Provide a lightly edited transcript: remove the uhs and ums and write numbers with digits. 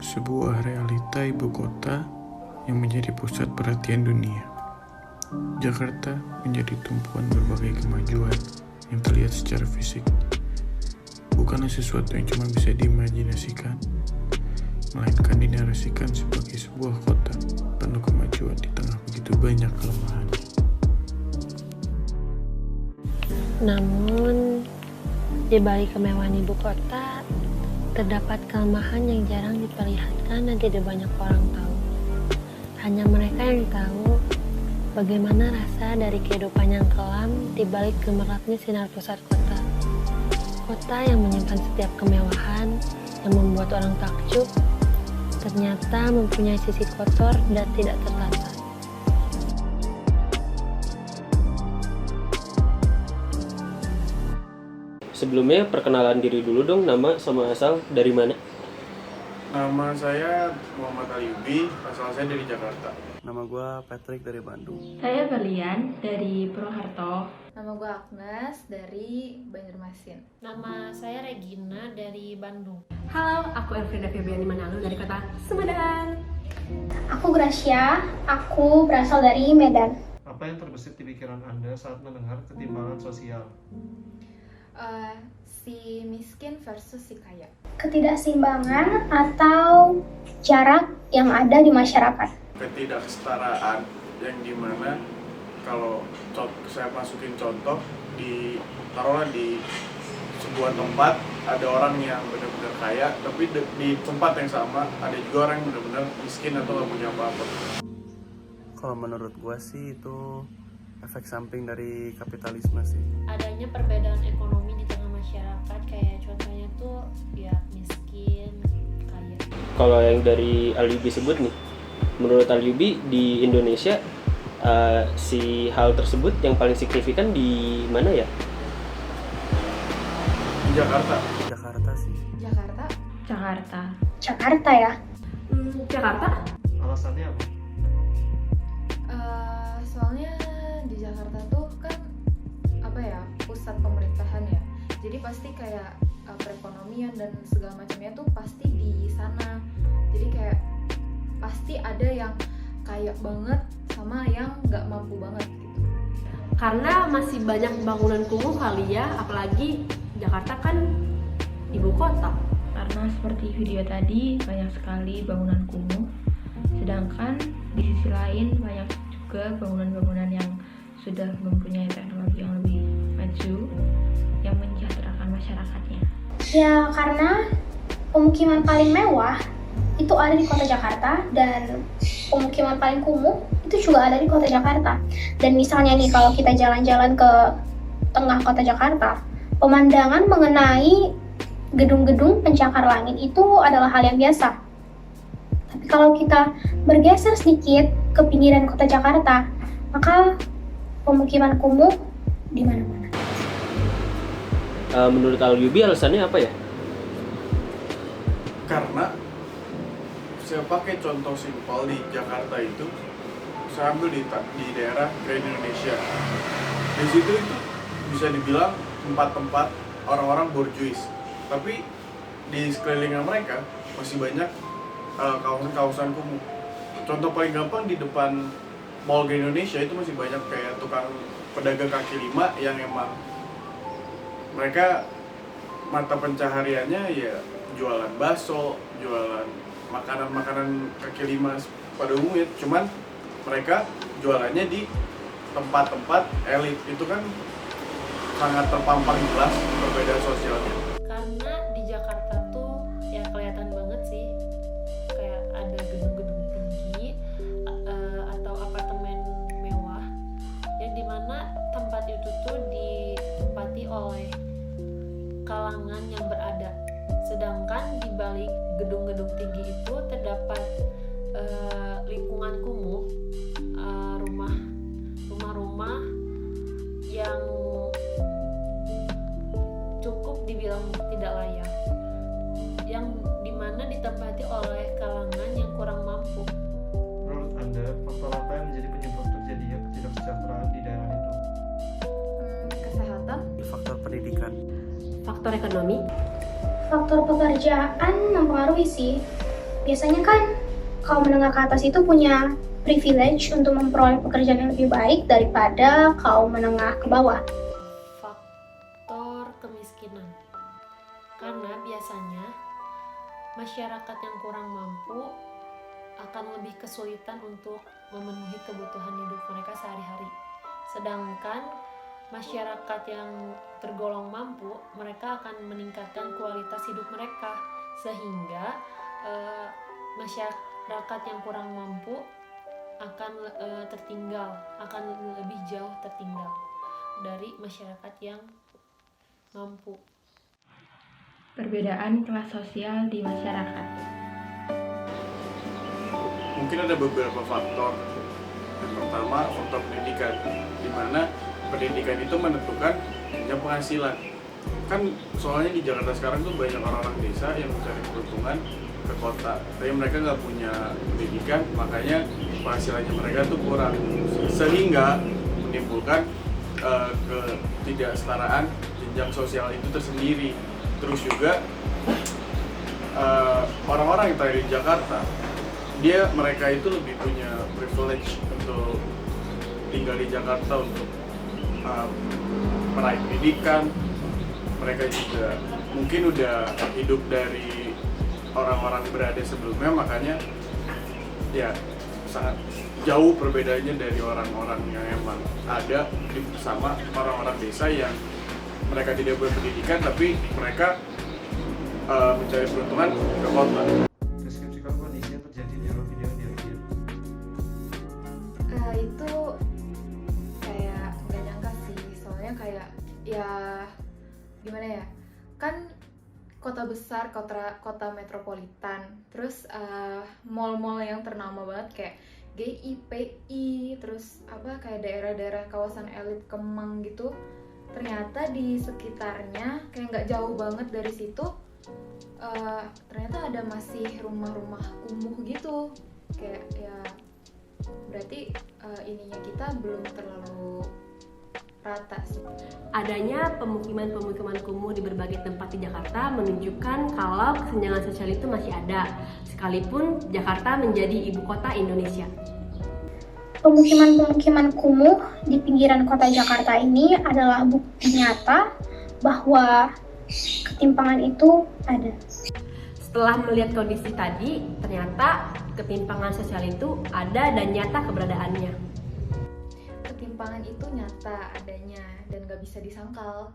sebuah realita ibu kota yang menjadi pusat perhatian dunia. Jakarta menjadi tumpuan berbagai kemajuan yang terlihat secara fisik. Bukanlah sesuatu yang cuma bisa diimajinasikan, melainkan dinarasikan sebagai sebuah kota penuh kemajuan di tengah begitu banyak kelemahan. Namun, di balik kemewahan ibu kota, terdapat kelemahan yang jarang diperlihatkan dan tidak banyak orang tahu. Hanya mereka yang tahu bagaimana rasa dari kehidupan yang kelam di balik gemerlapnya sinar pusat kota. Kota yang menyimpan setiap kemewahan yang membuat orang takjub, ternyata mempunyai sisi kotor dan tidak tertata. Sebelumnya perkenalan diri dulu dong, nama sama asal dari mana? Nama saya Muhammad Aliubi, asal saya dari Jakarta. Nama gue Patrick dari Bandung. Saya Berlian dari Purwokerto. Nama gue Agnes dari Banjarmasin. Nama saya Regina dari Bandung. Halo, aku Elfrida Febriani Manalu dari kota Sumedang. Aku Gracia, aku berasal dari Medan. Apa yang terbesit di pikiran Anda saat mendengar ketimpangan sosial? Si miskin versus si kaya. Ketidakseimbangan atau jarak yang ada di masyarakat. Ketidaksetaraan yang dimana kalau saya masukin contoh taruhlah di sebuah tempat ada orang yang benar-benar kaya, tapi di tempat yang sama ada juga orang yang benar-benar miskin atau nggak punya apa-apa. Kalau menurut gue sih itu efek samping dari kapitalisme sih. Adanya perbedaan ekonomi di tengah masyarakat, kayak contohnya tuh ya miskin, kaya. Kalau yang dari Aliubi sebut nih, menurut Aliubi di Indonesia si hal tersebut yang paling signifikan di mana ya? Di Jakarta. Jakarta sih. Jakarta. Jakarta ya. Jakarta? Alasannya apa? Soalnya di Jakarta tuh kan pusat pemerintahan ya. Jadi pasti kayak perekonomian dan segala macamnya tuh pasti di sana. Jadi kayak pasti ada yang kaya banget sama yang nggak mampu banget gitu. Karena masih banyak bangunan kumuh kali ya, apalagi Jakarta kan ibu kota. Karena seperti video tadi, banyak sekali bangunan kumuh, sedangkan di sisi lain banyak juga bangunan-bangunan yang sudah mempunyai teknologi yang lebih maju yang mensejahterakan masyarakatnya. Ya karena pemukiman paling mewah itu ada di kota Jakarta dan pemukiman paling kumuh itu juga ada di kota Jakarta. Dan misalnya nih kalau kita jalan-jalan ke tengah kota Jakarta, pemandangan mengenai gedung-gedung pencakar langit itu adalah hal yang biasa. Tapi kalau kita bergeser sedikit ke pinggiran kota Jakarta, maka pemukiman kumuh di mana-mana. Menurut Aliubi alasannya apa ya? Karena saya pakai contoh simpel di Jakarta itu, saya ambil di daerah Grand Indonesia. Di situ itu bisa dibilang tempat-tempat orang-orang borjuis, tapi di sekelilingnya mereka masih banyak kawasan-kawasan kumuh. Contoh paling gampang di depan Mall Grand Indonesia itu masih banyak kayak tukang pedagang kaki lima yang emang mereka mata pencahariannya ya jualan bakso, jualan makanan-makanan kaki lima pada umumnya. Cuman mereka jualannya di tempat-tempat elit, itu kan sangat terpampang jelas perbedaan sosialnya. Karena di Jakarta tuh ya kelihatan banget sih, kayak ada gedung-gedung tinggi atau apartemen mewah yang dimana tempat itu tuh ditempati oleh kalangan yang berada. Sedangkan di balik gedung-gedung tinggi itu terdapat lingkungan kumuh, rumah-rumah yang cukup dibilang tidak layak, yang dimana ditempati oleh kalangan yang kurang mampu. Menurut Anda, faktor apa yang menjadi penyebab terjadinya ketidaksejahteraan di daerah itu? Kesehatan. Faktor pendidikan. Faktor ekonomi. Faktor pekerjaan mempengaruhi sih. biasanya kan kaum menengah ke atas itu punya privilege untuk memperoleh pekerjaan yang lebih baik daripada kaum menengah ke bawah. Faktor kemiskinan. Karena biasanya masyarakat yang kurang mampu akan lebih kesulitan untuk memenuhi kebutuhan hidup mereka sehari-hari. Sedangkan masyarakat yang tergolong mampu, mereka akan meningkatkan kualitas hidup mereka, sehingga masyarakat yang kurang mampu akan tertinggal, akan lebih jauh tertinggal dari masyarakat yang mampu. Perbedaan kelas sosial di masyarakat. Mungkin ada beberapa faktor. Yang pertama, faktor pendidikan, di mana pendidikan itu menentukan punya penghasilan. Kan soalnya di Jakarta sekarang tuh banyak orang-orang desa yang mencari keuntungan ke kota, tapi mereka nggak punya pendidikan, makanya penghasilannya mereka tuh kurang, sehingga menimbulkan ketidaksetaraan jenjang sosial itu tersendiri. Terus juga orang-orang yang tinggal di Jakarta, mereka itu lebih punya privilege untuk tinggal di Jakarta, untuk meraih pendidikan. Mereka juga mungkin udah hidup dari orang-orang berada sebelumnya, makanya ya sangat jauh perbedaannya dari orang-orang yang emang ada bersama orang-orang desa yang mereka tidak berpendidikan tapi mereka mencari peruntungan ke kota. Deskripsikan kondisi yang terjadi di dalam video yang direview. Itu kayak nggak nyangka sih, soalnya kayak ya gimana ya, kan kota besar, kota metropolitan, terus mall-mall yang ternama banget kayak GIPI, terus kayak daerah-daerah kawasan elit Kemang gitu, ternyata di sekitarnya kayak nggak jauh banget dari situ ternyata ada masih rumah-rumah kumuh gitu, kayak ya berarti ininya kita belum terlalu rata sih. Adanya pemukiman-pemukiman kumuh di berbagai tempat di Jakarta menunjukkan kalau kesenjangan sosial itu masih ada, sekalipun Jakarta menjadi ibu kota Indonesia. Pemukiman-pemukiman kumuh di pinggiran kota Jakarta ini adalah bukti nyata bahwa ketimpangan itu ada. Setelah melihat kondisi tadi, ternyata ketimpangan sosial itu ada dan nyata keberadaannya. Ketimpangan itu nyata adanya dan gak bisa disangkal.